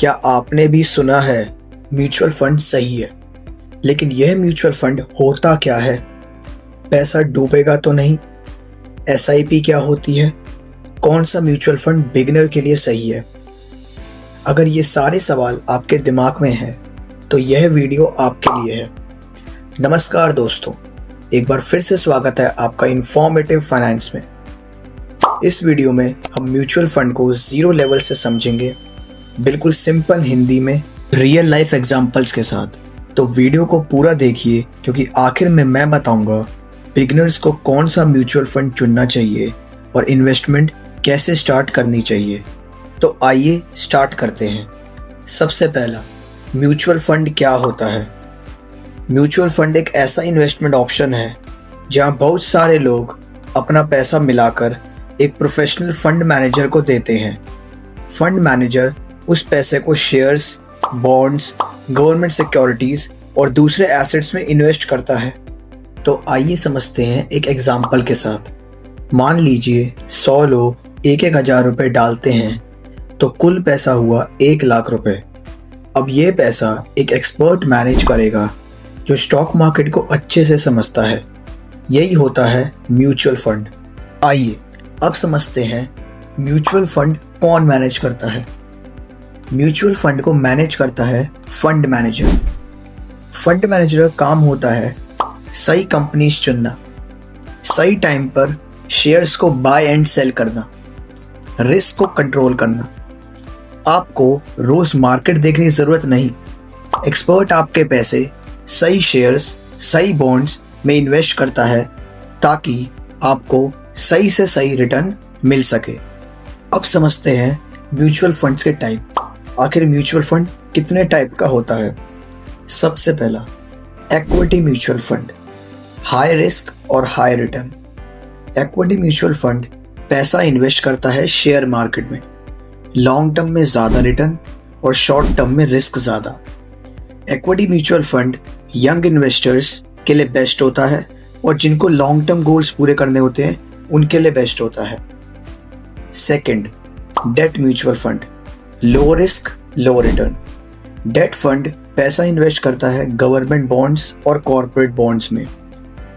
क्या आपने भी सुना है म्यूचुअल फंड सही है, लेकिन यह म्यूचुअल फंड होता क्या है? पैसा डूबेगा तो नहीं? एसआईपी क्या होती है? कौन सा म्यूचुअल फंड बिगिनर के लिए सही है? अगर ये सारे सवाल आपके दिमाग में हैं तो यह वीडियो आपके लिए है। नमस्कार दोस्तों, एक बार फिर से स्वागत है आपका इंफॉर्मेटिव फाइनेंस में। इस वीडियो में हम म्यूचुअल फंड को जीरो लेवल से समझेंगे, बिल्कुल सिंपल हिंदी में, रियल लाइफ एग्जांपल्स के साथ। तो वीडियो को पूरा देखिए, क्योंकि आखिर में मैं बताऊंगा बिगिनर्स को कौन सा म्यूचुअल फंड चुनना चाहिए और इन्वेस्टमेंट कैसे स्टार्ट करनी चाहिए। तो आइए स्टार्ट करते हैं। सबसे पहला, म्यूचुअल फंड क्या होता है? म्यूचुअल फंड एक ऐसा इन्वेस्टमेंट ऑप्शन है जहां बहुत सारे लोग अपना पैसा मिलाकर एक प्रोफेशनल फंड मैनेजर को देते हैं। फंड मैनेजर उस पैसे को शेयर्स, बॉन्ड्स, गवर्नमेंट सिक्योरिटीज और दूसरे एसेट्स में इन्वेस्ट करता है। तो आइए समझते हैं एक एग्जाम्पल के साथ। मान लीजिए 100 लोग 1,000 रुपये डालते हैं तो कुल पैसा हुआ 1 लाख रुपए। अब ये पैसा एक एक्सपर्ट मैनेज करेगा जो स्टॉक मार्केट को अच्छे से समझता है। यही होता है म्यूचुअल फंड। आइए अब समझते हैं म्यूचुअल फंड कौन मैनेज करता है। म्यूचुअल फंड को मैनेज करता है फंड मैनेजर। फंड मैनेजर का काम होता है सही कंपनीज चुनना, सही टाइम पर शेयर्स को बाय एंड सेल करना, रिस्क को कंट्रोल करना। आपको रोज मार्केट देखने की जरूरत नहीं। एक्सपर्ट आपके पैसे सही शेयर्स, सही बॉन्ड्स में इन्वेस्ट करता है ताकि आपको सही से सही रिटर्न मिल सके। अब समझते हैं म्यूचुअल फंड्स के टाइप। आखिर म्यूचुअल फंड कितने टाइप का होता है? सबसे पहला, equity mutual fund, high risk और high return. Equity mutual fund पैसा इन्वेस्ट करता है शेयर मार्केट में। लॉन्ग टर्म में ज़्यादा रिटर्न और शॉर्ट टर्म में रिस्क ज़्यादा। Equity mutual fund young investors के लिए बेस्ट होता है और जिनको लॉन्ग टर्म गोल्स पूरे करने होते हैं उनके लिए बेस्ट होता है। Second, debt mutual fund, low risk low return. Debt fund पैसा इन्वेस्ट करता है गवर्नमेंट बॉन्ड्स और कॉर्पोरेट बॉन्ड्स में।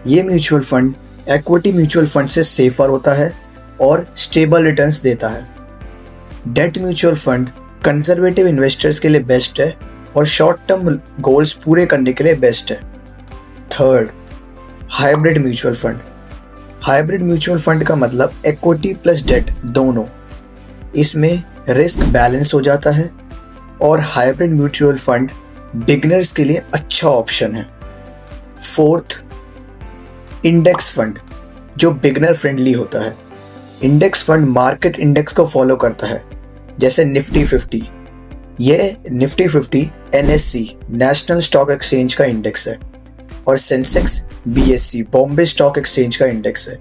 ये mutual fund equity mutual fund से सेफर होता है और स्टेबल रिटर्न्स देता है। Debt mutual fund conservative investors के लिए बेस्ट है और शॉर्ट टर्म गोल्स पूरे करने के लिए बेस्ट है। Third, hybrid mutual fund. Hybrid mutual fund का मतलब इक्विटी प्लस डेट दोनों। इसमें रिस्क बैलेंस हो जाता है और हाइब्रिड म्यूचुअल फंड बिगिनर्स के लिए अच्छा ऑप्शन है। फोर्थ, इंडेक्स फंड, जो बिगिनर फ्रेंडली होता है। इंडेक्स फंड मार्केट इंडेक्स को फॉलो करता है, जैसे निफ्टी 50। ये Nifty 50 NSE national stock exchange का इंडेक्स है और Sensex BSE Bombay stock exchange का इंडेक्स है।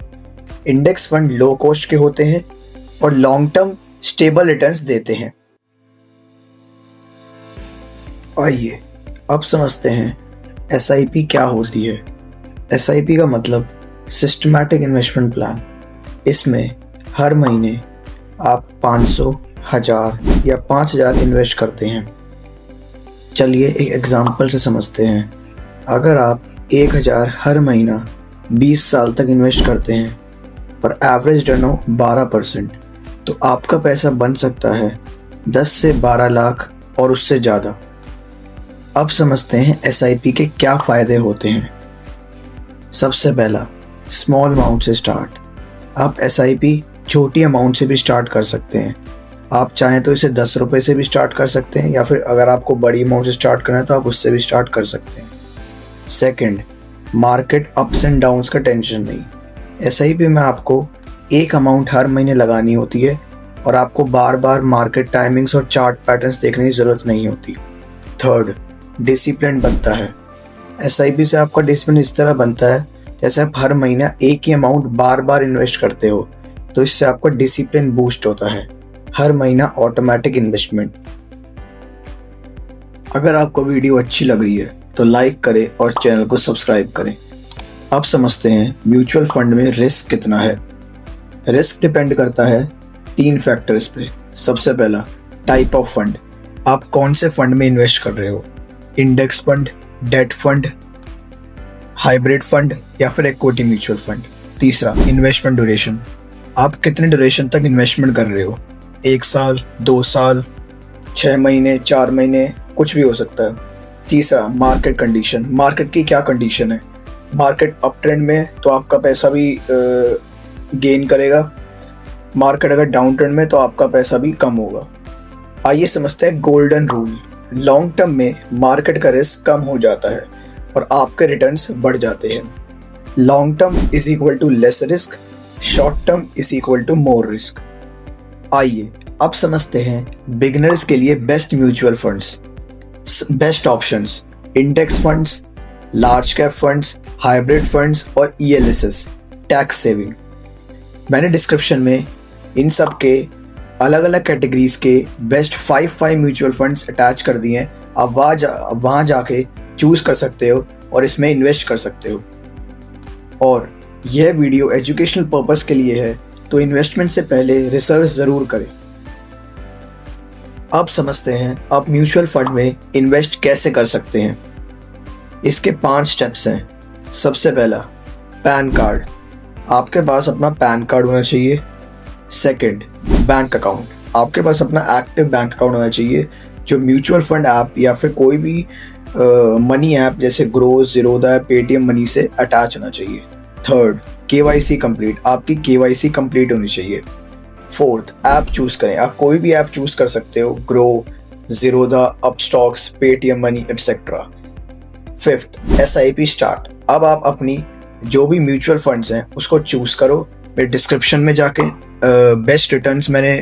इंडेक्स फंड लो कॉस्ट के होते हैं और लॉन्ग टर्म स्टेबल रिटर्न्स देते हैं। आइए अब समझते हैं SIP क्या होती है। SIP का मतलब सिस्टमैटिक इन्वेस्टमेंट प्लान। इसमें हर महीने आप 500, 1000 या 5000 इन्वेस्ट करते हैं। चलिए एक एग्जांपल से समझते हैं। अगर आप 1000 हर महीना 20 साल तक इन्वेस्ट करते हैं और एवरेज रिटर्न हो 12%, तो आपका पैसा बन सकता है 10 से 12 लाख और उससे ज़्यादा। अब समझते हैं SIP के क्या फ़ायदे होते हैं। सबसे पहला, स्मॉल अमाउंट से स्टार्ट। आप SIP छोटी अमाउंट से भी स्टार्ट कर सकते हैं। आप चाहें तो इसे 10 रुपये से भी स्टार्ट कर सकते हैं, या फिर अगर आपको बड़ी अमाउंट से स्टार्ट करना है तो आप उससे भी स्टार्ट कर सकते हैं। Second, market ups and downs का टेंशन नहीं। SIP में आपको एक अमाउंट हर महीने लगानी होती है और आपको बार बार मार्केट टाइमिंग्स और चार्ट पैटर्न्स देखने की ज़रूरत नहीं होती। थर्ड, डिसिप्लिन बनता है। SIP से आपका डिसिप्लिन इस तरह बनता है जैसे आप हर महीना एक ही अमाउंट बार बार इन्वेस्ट करते हो, तो इससे आपका डिसिप्लिन बूस्ट होता है। हर महीना ऑटोमेटिक इन्वेस्टमेंट। अगर आपको वीडियो अच्छी लग रही है तो लाइक करें और चैनल को सब्सक्राइब करें। अब समझते हैं म्यूचुअल फंड में रिस्क कितना है। रिस्क डिपेंड करता है 3 फैक्टर्स पे। सबसे पहला, टाइप ऑफ फंड। आप कौन से फंड में इन्वेस्ट कर रहे हो, index fund, debt fund, hybrid fund या फिर इक्विटी म्यूचुअल फंड। तीसरा, इन्वेस्टमेंट ड्यूरेशन, आप कितने ड्यूरेशन तक इन्वेस्टमेंट कर रहे हो, 1 साल, 2 साल, 6 महीने, 4 महीने, कुछ भी हो सकता है। तीसरा, मार्केट कंडीशन, मार्केट की क्या कंडीशन है, मार्केट अप ट्रेंड में तो आपका पैसा भी गेन करेगा, मार्केट अगर डाउन ट्रेंड में तो आपका पैसा भी कम होगा। आइए समझते हैं गोल्डन रूल। लॉन्ग टर्म में मार्केट का रिस्क कम हो जाता है और आपके रिटर्न्स बढ़ जाते हैं। Long term is equal to less risk, short term is equal to more risk. आइए अब समझते हैं बिगिनर्स के लिए best mutual funds, best options, index funds, large cap funds, hybrid funds और ELSS, टैक्स सेविंग। मैंने डिस्क्रिप्शन में इन सब के अलग अलग कैटेगरीज के बेस्ट 5 म्यूचुअल फंड्स अटैच कर दिए हैं। आप वहाँ जाके चूज कर सकते हो और इसमें इन्वेस्ट कर सकते हो। और यह वीडियो एजुकेशनल पर्पस के लिए है, तो इन्वेस्टमेंट से पहले रिसर्च ज़रूर करें। अब समझते हैं आप म्यूचुअल फंड में इन्वेस्ट कैसे कर सकते हैं। इसके 5 स्टेप्स हैं। सबसे पहला, पैन कार्ड, आपके पास अपना पैन कार्ड होना चाहिए। सेकंड, बैंक अकाउंट, आपके पास अपना एक्टिव बैंक अकाउंट होना चाहिए जो म्यूचुअल फंड ऐप या फिर कोई भी मनी ऐप जैसे ग्रो, ज़ीरोधा, पेटीएम मनी से अटैच होना चाहिए। थर्ड, KYC कंप्लीट, आपकी KYC कंप्लीट होनी चाहिए। फोर्थ, ऐप चूज करें, आप कोई भी ऐप चूज कर सकते हो, grow, Zerodha, Upstox, Paytm money etcetera. Fifth, SIP start, अब आप अपनी जो भी म्यूचुअल फंड्स हैं उसको चूज करो। मेरे डिस्क्रिप्शन में जाके बेस्ट रिटर्न्स मैंने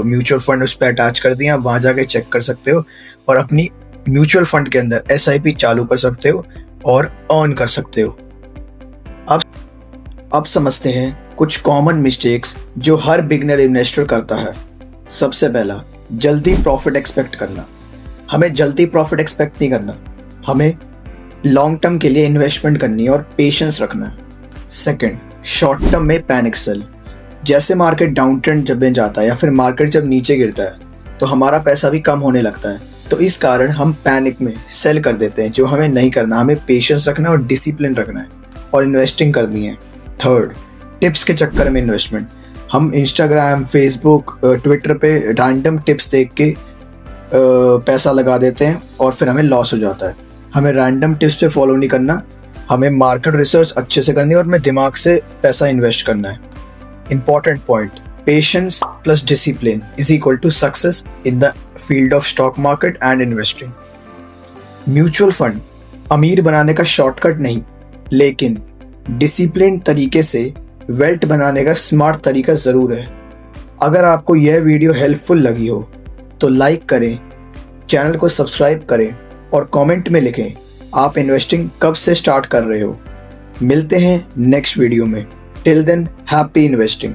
म्यूचुअल फंड उस पर अटैच कर दिए, आप वहाँ जाके चेक कर सकते हो और अपनी म्यूचुअल फंड के अंदर SIP चालू कर सकते हो और अर्न कर सकते हो। अब समझते हैं कुछ कॉमन मिस्टेक्स जो हर बिगनर इन्वेस्टर करता है। सबसे पहला, जल्दी प्रॉफिट एक्सपेक्ट करना। हमें जल्दी प्रॉफिट एक्सपेक्ट नहीं करना, हमें लॉन्ग टर्म के लिए इन्वेस्टमेंट करनी है और पेशेंस रखना है। सेकंड, शॉर्ट टर्म में पैनिक सेल, जैसे मार्केट डाउन ट्रेंड जब में जाता है या फिर मार्केट जब नीचे गिरता है तो हमारा पैसा भी कम होने लगता है, तो इस कारण हम पैनिक में सेल कर देते हैं, जो हमें नहीं करना। हमें पेशेंस रखना है और डिसिप्लिन रखना है और इन्वेस्टिंग करनी है। थर्ड, टिप्स के चक्कर में इन्वेस्टमेंट, हम इंस्टाग्राम, फेसबुक, ट्विटर पे रैंडम टिप्स देख के पैसा लगा देते हैं और फिर हमें लॉस हो जाता है। हमें रैंडम टिप्स पे फॉलो नहीं करना, हमें मार्केट रिसर्च अच्छे से करनी है और हमें दिमाग से पैसा इन्वेस्ट करना है। Important point, patience plus discipline is equal to success in the field of stock market and investing. Mutual fund अमीर बनाने का शॉर्टकट नहीं, लेकिन डिसिप्लिन तरीके से वेल्थ बनाने का स्मार्ट तरीका ज़रूर है। अगर आपको यह वीडियो हेल्पफुल लगी हो तो लाइक करें, चैनल को सब्सक्राइब करें और कमेंट में लिखें आप इन्वेस्टिंग कब से स्टार्ट कर रहे हो। मिलते हैं नेक्स्ट वीडियो में। Till then, happy investing.